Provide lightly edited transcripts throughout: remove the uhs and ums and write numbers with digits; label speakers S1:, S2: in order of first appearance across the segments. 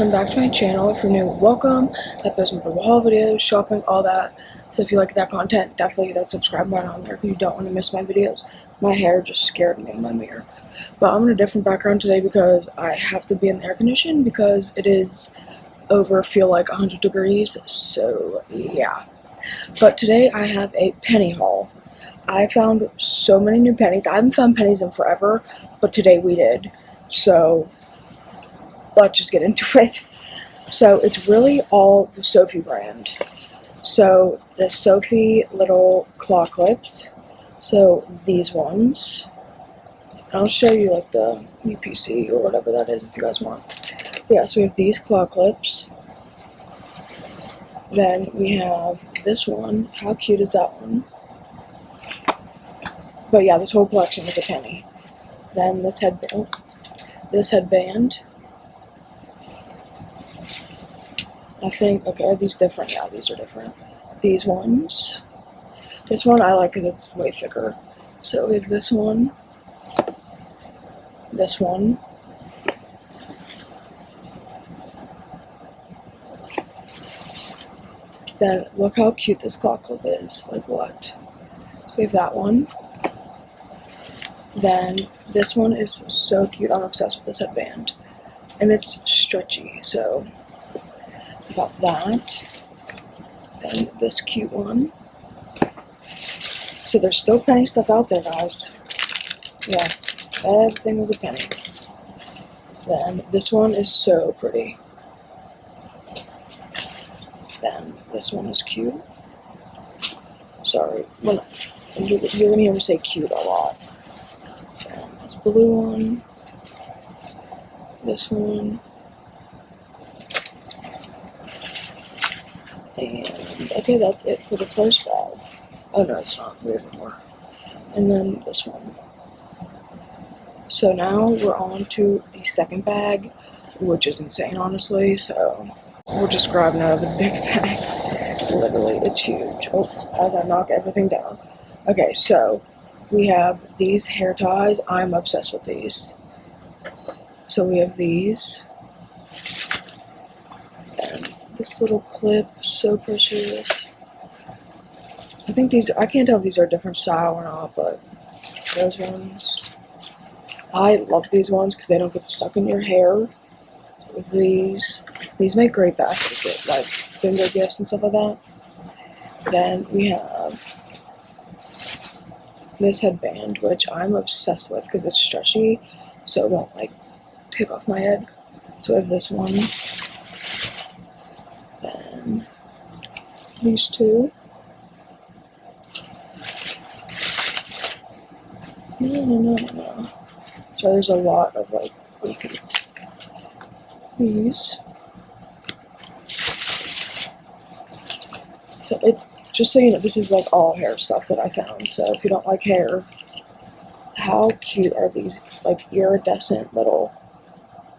S1: everyone, back to my channel. If you're new, welcome. I post some haul videos, shopping, all that. So if you like that content, definitely hit that subscribe button on there because you don't want to miss my videos. My hair just scared me in my mirror. But I'm in a different background today because I have to be in the air condition because it is over, feel like 100 degrees. So yeah. But today I have a penny haul. I found so many new pennies. I haven't found pennies in forever, but today we did. So let's just get into it. So it's really all the Sophie brand. So the Sophie little claw clips. So these ones. I'll show you like the UPC or whatever that is if you guys want. But yeah, so we have these claw clips. Then we have this one. How cute is that one? But yeah, this whole collection is a penny. Then this headband. I think, okay, are these different? Yeah, these are different. These ones. This one I like because it's way thicker. So we have this one. This one. Then look how cute this claw clip is. Like what? So we have that one. Then this one is so cute. I'm obsessed with this headband. And it's stretchy, so got that. And this cute one. So there's still penny stuff out there, guys. Yeah, everything was a penny. Then this one is so pretty. Then this one is cute. Sorry, you're gonna hear me say cute a lot. And this blue one. This one. And okay, that's it for the first bag. Oh no, it's not. We have more. And then this one. So now we're on to the second bag, which is insane, honestly. So we'll just grab another big bag. Literally, it's huge. Oh, as I knock everything down. Okay, so we have these hair ties. I'm obsessed with these. So we have these. And this little clip, so precious. I think these, I can't tell if these are a different style or not, but those ones. I love these ones because they don't get stuck in your hair. These make great baskets, like finger gifts and stuff like that. Then we have this headband, which I'm obsessed with because it's stretchy, so it won't like take off my head. So I have this one. Then these two. No. So there's a lot of like repeats. These. So it's just so you know, this is like all hair stuff that I found. So if you don't like hair, how cute are these like iridescent little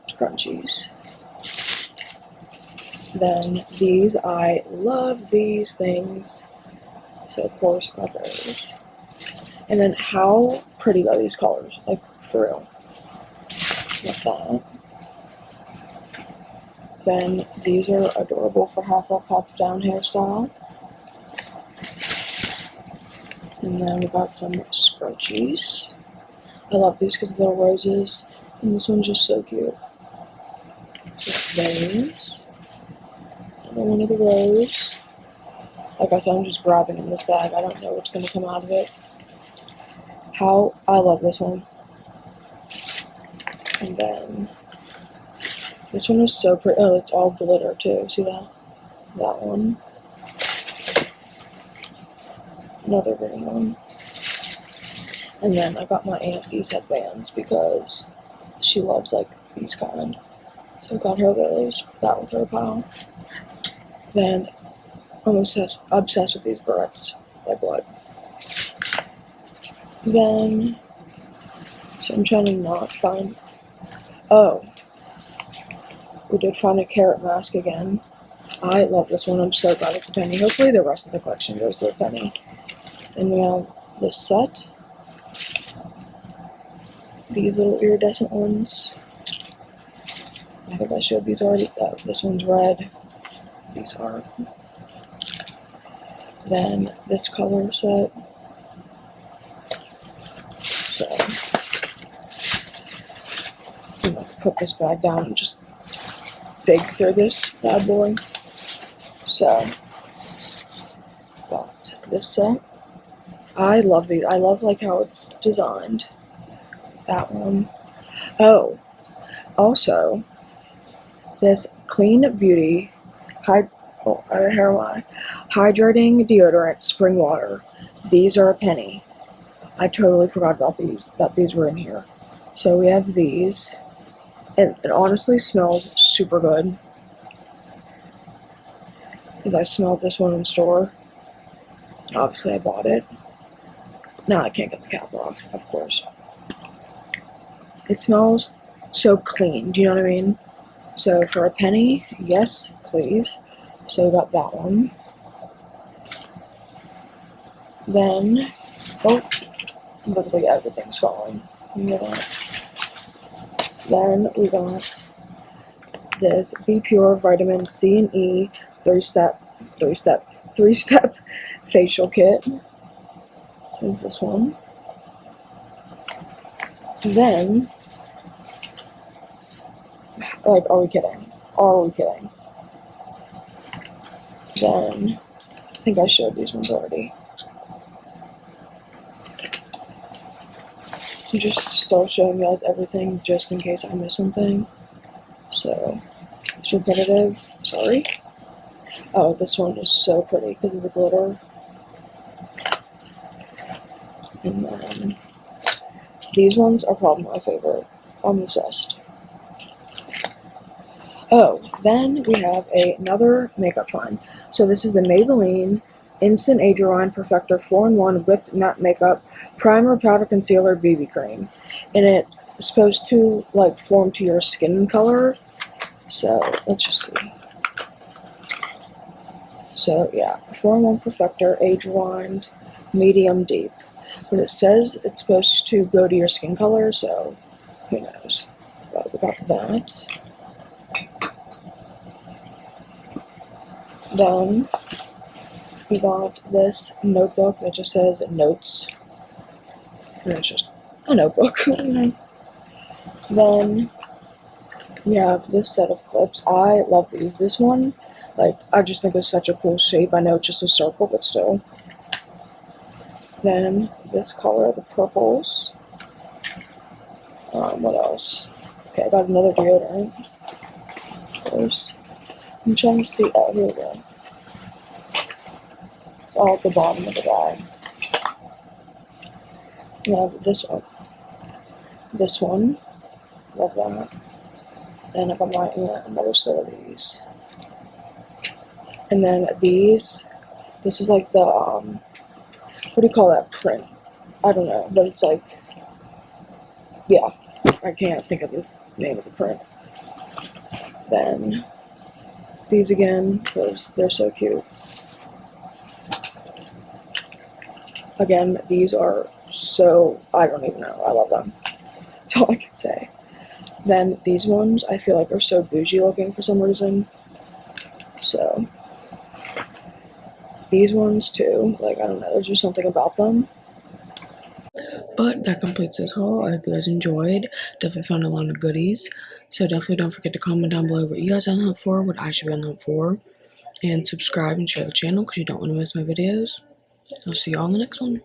S1: scrunchies? Then these, I love these things. So of course got those. And then how pretty are these colors? Like for real. Like that. Then these are adorable for half up, half down hairstyle. And then we got some scrunchies. I love these because of the little roses. And this one's just so cute. So those. And then one of the rose. Like I said, I'm just grabbing in this bag. I don't know what's going to come out of it. How I love this one. And then this one is so pretty. Oh, it's all glitter too. See that? That one. Another green one. And then I got my aunt these headbands because she loves like these kind. So I got her those. Put that with her pile. Then I'm obsessed with these barrettes. Like what? Then, so I'm trying to not find, oh, we did find a carrot mask again. I love this one. I'm so glad it's a penny. Hopefully the rest of the collection goes to a penny. And we have this set. These little iridescent ones. I think I showed these already. This one's red. These aren't. Then this color set. So I'm gonna put this bag down and just dig through this bad boy. So got this set. I love these. I love like how it's designed. That one. Oh, also this Clean Beauty hydrating deodorant spring water. These are a penny. I totally forgot about these. That these were in here. So we have these. And it honestly smells super good. Because I smelled this one in the store. Obviously I bought it. Now I can't get the cap off, of course. It smells so clean, do you know what I mean? So for a penny, yes, please. So we got that one. Then, oh, literally everything's falling. You know that. Then we got this Be Pure Vitamin C and E three-step facial kit. So this one. Then, like, are we kidding? Are we kidding? Then, I think I showed these ones already. I'm just still showing you guys everything just in case I miss something. So, it's repetitive. Sorry. Oh, this one is so pretty because of the glitter. And then these ones are probably my favorite. I'm obsessed. Oh, then we have another makeup find. So this is the Maybelline Instant Age Rewind Perfector 4-in-1 Whipped Matte Makeup Primer Powder Concealer BB Cream. And it's supposed to like form to your skin color. So let's just see. So yeah, 4-in-1 Perfector Age Rewind Medium Deep. But it says it's supposed to go to your skin color, so who knows. But we got that. Then we got this notebook that just says notes. And it's just a notebook. Then we have this set of clips. I love these. This one, like, I just think it's such a cool shape. I know it's just a circle, but still. Then this color, the purples. What else? Okay, I got another deodorant. Of course. I'm trying to see. Oh, here we go. It's all at the bottom of the bag. We have this one. This one. Love that. And I got my another set of these. And then these. This is like the what do you call that print? I don't know, but it's like, yeah, I can't think of the name of the print. Then these again, because they're so cute. Again, these are so, I don't even know, I love them. That's all I can say. Then these ones, I feel like are so bougie looking for some reason. So these ones too, like, I don't know, there's just something about them. But that completes this haul. I hope you guys enjoyed. Definitely found a lot of goodies. So definitely don't forget to comment down below what you guys are on the hunt for, what I should be on the hunt for. And subscribe and share the channel because you don't want to miss my videos. I'll see you all in the next one.